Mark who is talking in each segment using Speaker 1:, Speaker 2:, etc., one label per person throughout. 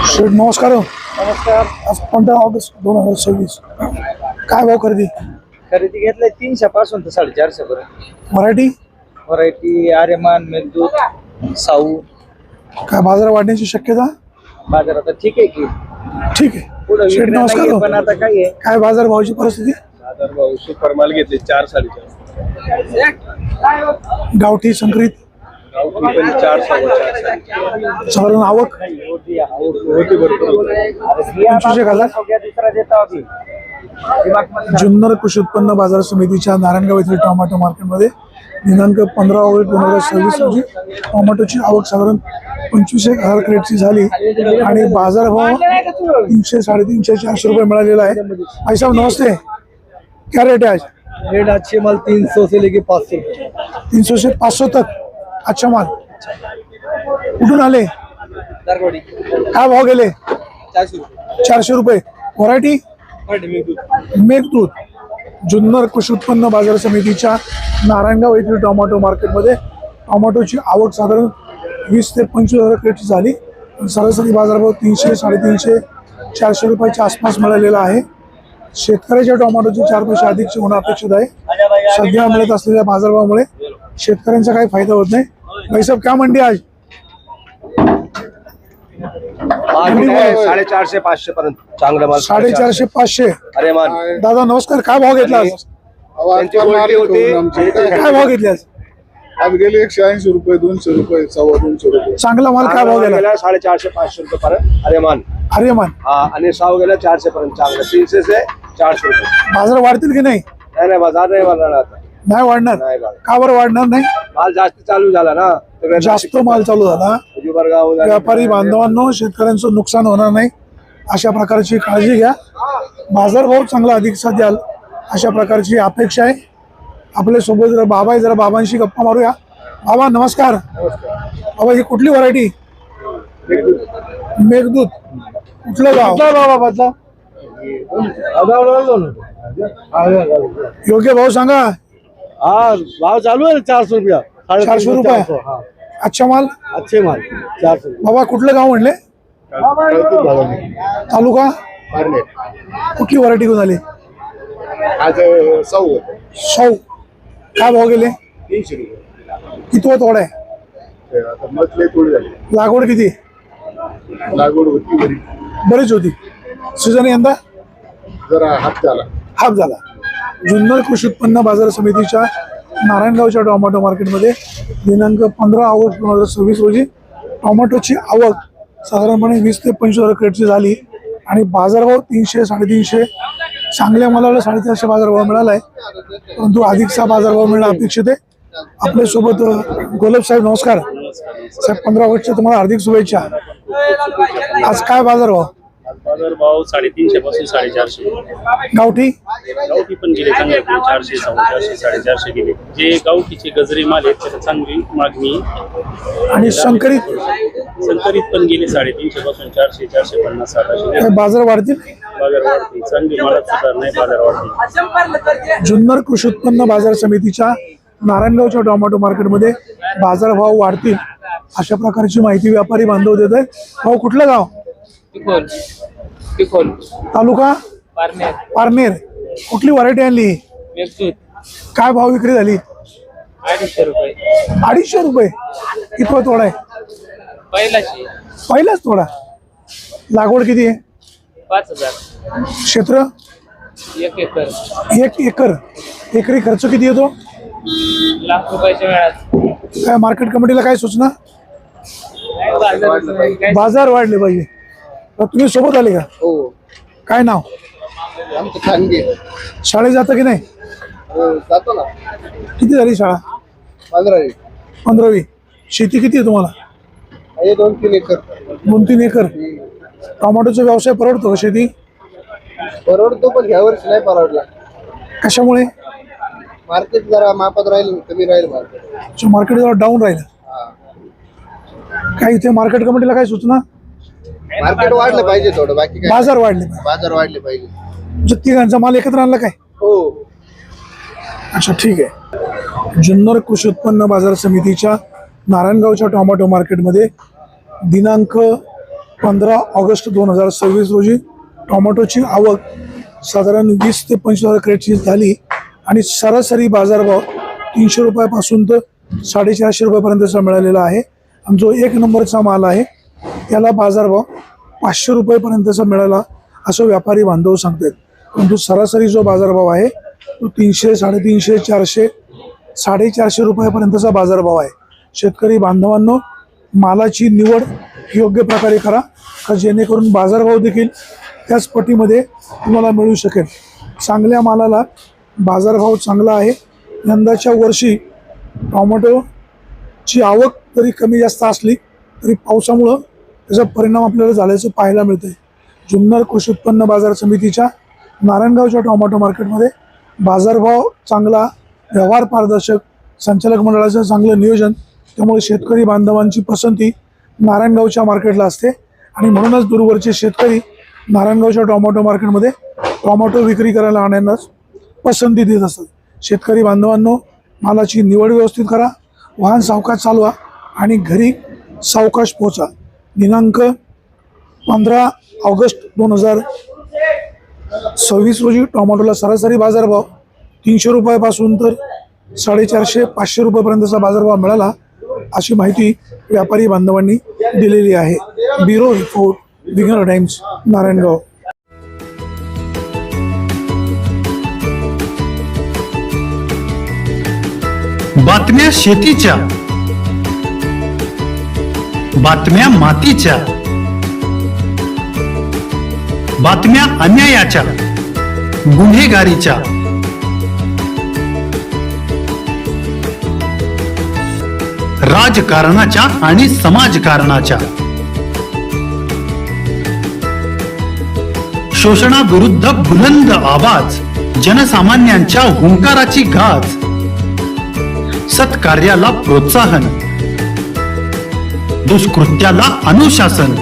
Speaker 1: शेठ नमस्कार.
Speaker 2: नमस्कार.
Speaker 1: आज 15 ऑगस्ट 2026. काय भाव खरेदी?
Speaker 2: खरेदी घेतलाय 300 पासून तर 450 पर्यंत.
Speaker 1: व्हरायटी
Speaker 2: व्हरायटी आर्यमान, मेघदूत, साऊ.
Speaker 1: काय बाजार वाढण्याची शक्यता?
Speaker 2: बाजार आता ठीक आहे की
Speaker 1: ठीक आहे.
Speaker 2: पुढे
Speaker 1: शेठ नमस्कार.
Speaker 2: पण आता काय आहे
Speaker 1: काय बाजार भावाची परिस्थिती?
Speaker 2: बाजार भाव सुपर माल घेतले 4 4.5.
Speaker 1: गावठी संकरित
Speaker 2: गावठी पण 4 4.5.
Speaker 1: साधारण आवक
Speaker 2: होती भरपूर.
Speaker 1: 25,000.
Speaker 2: दुसरा देता होती.
Speaker 1: जुन्नर कृषी उत्पन्न बाजार समितीच्या नारायणगाव येथील टोमॅटो मार्केटमध्ये दिनांक 15 ऑगस्ट 2026 रोजी टोमॅटोची आवक साधारण 25,000 क्रेटची झाली आणि बाजारभाव 300, 350, 400 रुपये मिळालेला आहे. भाई साहब नमस्ते. क्या रेट है आज?
Speaker 2: रेट अच्छे माल 300 से लेके 500.
Speaker 1: 300 से 500 तक. अच्छा माल. कुठून आले?
Speaker 2: दरगोडी
Speaker 1: काय भाव गेले?
Speaker 2: 400.
Speaker 1: 400 रुपये. व्हरायटी मेघदूत. जुन्नर कृषी उत्पन्न बाजार समितीच्या नारायणगाव येथील टोमॅटो मार्केटमध्ये टोमॅटोची आवक साधारण 20 ते 25,000 क्रेटची झाली. सरासरी बाजारभाव 300, 350, 400 रुपयाच्या आसपास मिळालेला आहे. शेतकऱ्याच्या टोमॅटोचे 4 पैसे अधिकचे होणं अपेक्षित आहे. सध्या मिळत असलेल्या बाजारभावामुळे शेतकऱ्यांचा काही फायदा होत नाही. भाई साहब क्या मंडी आज?
Speaker 2: 450 500 पर्यंत चांगला माल.
Speaker 1: 450 500.
Speaker 2: अरे मान
Speaker 1: दादा नमस्कार. काय भाव घेतला आज?
Speaker 2: त्यांची क्वालिटी होती.
Speaker 1: काय भाव घेतले आज?
Speaker 3: आज गेले 180 रुपये, 200 रुपये, 250 रुपये.
Speaker 1: चांगला माल काय भाव गेला?
Speaker 2: 450 500 रुपये पर्यंत. अरे मान
Speaker 1: आर्यमान.
Speaker 2: हा आणि साव गेला 400 पर्यंत. चांगला 300 से 400 रुपये.
Speaker 1: बाजार वाढतील की नाही?
Speaker 2: नाही बाजार नाही वाढणार आता.
Speaker 1: नाही वाढणार.
Speaker 2: नाही बाजार.
Speaker 1: का बरं वाढणार नाही?
Speaker 2: माल जास्त चालू झाला ना. सगळ्या
Speaker 1: जास्त माल चालू झाला.
Speaker 2: जुबरगाव
Speaker 1: व्यापारी बांधवांनो, शेतकऱ्यांचं नुकसान होणार नाही अशा प्रकारची काळजी घ्या. बाजारभाव चांगला अधिकचा द्याल अशा प्रकारची अपेक्षा आहे. आपल्या सोबत जरा बाबा आहे, जरा बाबांशी गप्पा मारूया. बाबा नमस्कार. बाबा ही कुठली व्हरायटी? मेघदूत. कुठलं गाव? बाबा योग्य भाव सांगा.
Speaker 2: हा भाव चालू आहे 400 रुपया.
Speaker 1: 400 रुपये. अच्छा माल.
Speaker 2: अच्छे माल 400.
Speaker 1: बाबा कुठलं गाव म्हणले? तालुका कुठली व्हरायटी घेऊन आली?
Speaker 3: आज 100.
Speaker 1: काय भाव गेले?
Speaker 3: 300 रुपये.
Speaker 1: किती तोडा आहे?
Speaker 3: आता मधले थोडी झाली.
Speaker 1: लागवड किती?
Speaker 3: लागवड होती बरी,
Speaker 1: बरीच होती. सीझन यंदा
Speaker 3: जरा हात झाला.
Speaker 1: हाफ झाला. जुन्नर कृषी उत्पन्न बाजार समितीच्या नारायणगावच्या टोमॅटो मार्केटमध्ये दिनांक 15 ऑगस्ट 2026 रोजी टोमॅटोची आवक साधारणपणे 20 ते 25,000 क्रेटची झाली आणि बाजारभाव 300, 350, चांगल्या मालाला 450 बाजारभाव मिळाला आहे. परंतु अधिकचा बाजारभाव मिळणं अपेक्षित आहे. आपल्यासोबत गोलब साहेब नमस्कार साहेब. 15 ऑगस्टच्या तुम्हाला हार्दिक शुभेच्छा. आज काय बाजारभाव?
Speaker 4: बाजार भाव 350 पासून 450.
Speaker 1: गावठी
Speaker 4: गावठी पण गेले चांगले 400, 450, 450 गेले. जे गावठीचे गजरे माल आहेत त्याला चांगली मागणी.
Speaker 1: आणि संकरित
Speaker 4: पण गेले 350 पासून 400, 450, 700.
Speaker 1: काय बाजार वाढतील?
Speaker 4: बाजार वाढते. चांगली मालात सुधार नाही, बाजार वाढते.
Speaker 1: जुन्नर कृषी उत्पन्न बाजार समितीच्या नारायणगावच्या टोमॅटो मार्केटमध्ये बाजारभाव वाढतील अशा प्रकारची माहिती व्यापारी बांधव देत आहेत. भाऊ कुठलं गाव? तालुका पारनेर. कुठली व्हरायटी आणली? काय भाव विक्री झाली?
Speaker 2: 250 रुपये.
Speaker 1: 250 रुपये. कितवा तोडा आहे? पहिलाच तोडा. लागवड किती आहे?
Speaker 2: 5000.
Speaker 1: क्षेत्र?
Speaker 2: 1 एकर.
Speaker 1: 1 एकर. एकरी खर्च किती येतो?
Speaker 2: लाख रुपयाच्या वेळात.
Speaker 1: काय मार्केट कमिटीला काय सूचना? बाजार वाढले पाहिजे. तर तुम्ही सोबत आले का?
Speaker 3: हो.
Speaker 1: काय नाव?
Speaker 3: आमचं खानगी.
Speaker 1: शाळेत जातं की नाही?
Speaker 3: जातो ना.
Speaker 1: किती झाली शाळा?
Speaker 3: 15.
Speaker 1: 15वी. शेती किती आहे तुम्हाला?
Speaker 3: हे 2-3 एकर.
Speaker 1: 2-3 एकर. टोमॅटोचा व्यवसाय परवडतो का शेती?
Speaker 3: परवडतो पण ह्या वर्षी नाही परवडला.
Speaker 1: कशामुळे?
Speaker 3: मार्केट जरा मापात राहील, कमी राहील मार्केट.
Speaker 1: मार्केट जरा डाऊन राहिलं. काय इथे मार्केट कमिटीला काय सूचना?
Speaker 3: मार्केट वाढलं पाहिजे थोडं, बाकी काय.
Speaker 1: बाजार वाढले पाहिजे.
Speaker 3: बाजार वाढले पाहिजे.
Speaker 1: म्हणजे तिघांचा माल एकत्र आणला काय?
Speaker 3: हो.
Speaker 1: अच्छा ठीक आहे. जुन्नर कृषी उत्पन्न बाजार समितीच्या नारायणगावच्या टोमॅटो मार्केटमध्ये दिनांक 15 ऑगस्ट 2026 रोजी टोमॅटोची आवक साधारण 20 ते 25,000 क्रेटची झाली आणि सरासरी बाजारभाव 300 रुपयापासून तर 450 रुपयापर्यंतचा मिळालेला आहे. आणि जो 1 नंबरचा माल आहे त्याला बाजारभाव 500 रुपयेपर्यंतचा मिळाला असं व्यापारी बांधव सांगतात. परंतु सरासरी जो बाजारभाव आहे तो 300, 350, 400, 450 रुपयापर्यंतचा बाजारभाव आहे. शेतकरी बांधवांनो, मालाची निवड योग्य प्रकारे करा का जेणेकरून बाजारभाव देखील त्याच पटीमध्ये तुम्हाला मिळू शकेल. चांगल्या मालाला बाजारभाव चांगला आहे. यंदाच्या वर्षी टोमॅटोची आवक जरी कमी जास्त असली तरी पावसामुळं त्याचा परिणाम आपल्याला झाल्याचं पाहायला मिळतं. जुन्नर कृषी उत्पन्न बाजार समितीच्या नारायणगावच्या टोमॅटो मार्केटमध्ये बाजारभाव चांगला, व्यवहार पारदर्शक, संचालक मंडळाचं चांगलं नियोजन, त्यामुळे शेतकरी बांधवांची पसंती नारायणगावच्या मार्केटला असते आणि म्हणूनच दूरवरचे शेतकरी नारायणगावच्या टोमॅटो मार्केटमध्ये टोमॅटो विक्री करायला आणण्यास पसंती देत असतात. शेतकरी बांधवांनो, मालाची निवड व्यवस्थित करा, वाहन सावकाश चालवा आणि घरी सावकाश पोचा. दिनांक 15 ऑगस्ट 2026 रोजी टोमॅटोला सरासरी बाजारभाव 300 रुपयापासून तर 450-500 रुपयापर्यंतचा बाजारभाव मिळाला अशी माहिती व्यापारी बांधवांनी दिलेली आहे. ब्युरो रिपोर्ट, विघ्नर टाइम्स, नारायणगाव.
Speaker 5: बातम्या शेतीच्या, बातम्या मातीच्या, बातम्या अन्यायाच्या, गुन्हेगारीच्या, राजकारणाच्या आणि समाजकारणाच्या, शोषणाविरुद्ध बुलंद आवाज, जनसामान्यांच्या हुंकाराची गाज, सत्कार्याला प्रोत्साहन, दुष्कृत्याला अनुशासन,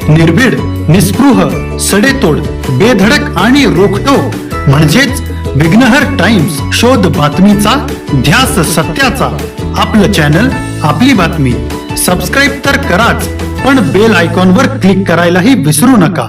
Speaker 5: निर्भीड, निस्पृह, सडेतोड, बेधडक आणि रोखटोक म्हणजेच विघ्नहर टाइम्स. शोध बातमीचा, ध्यास सत्याचा. आपलं चॅनल, आपली बातमी. सबस्क्राईब तर कराच, पण बेल आयकॉनवर क्लिक करायलाही विसरू नका.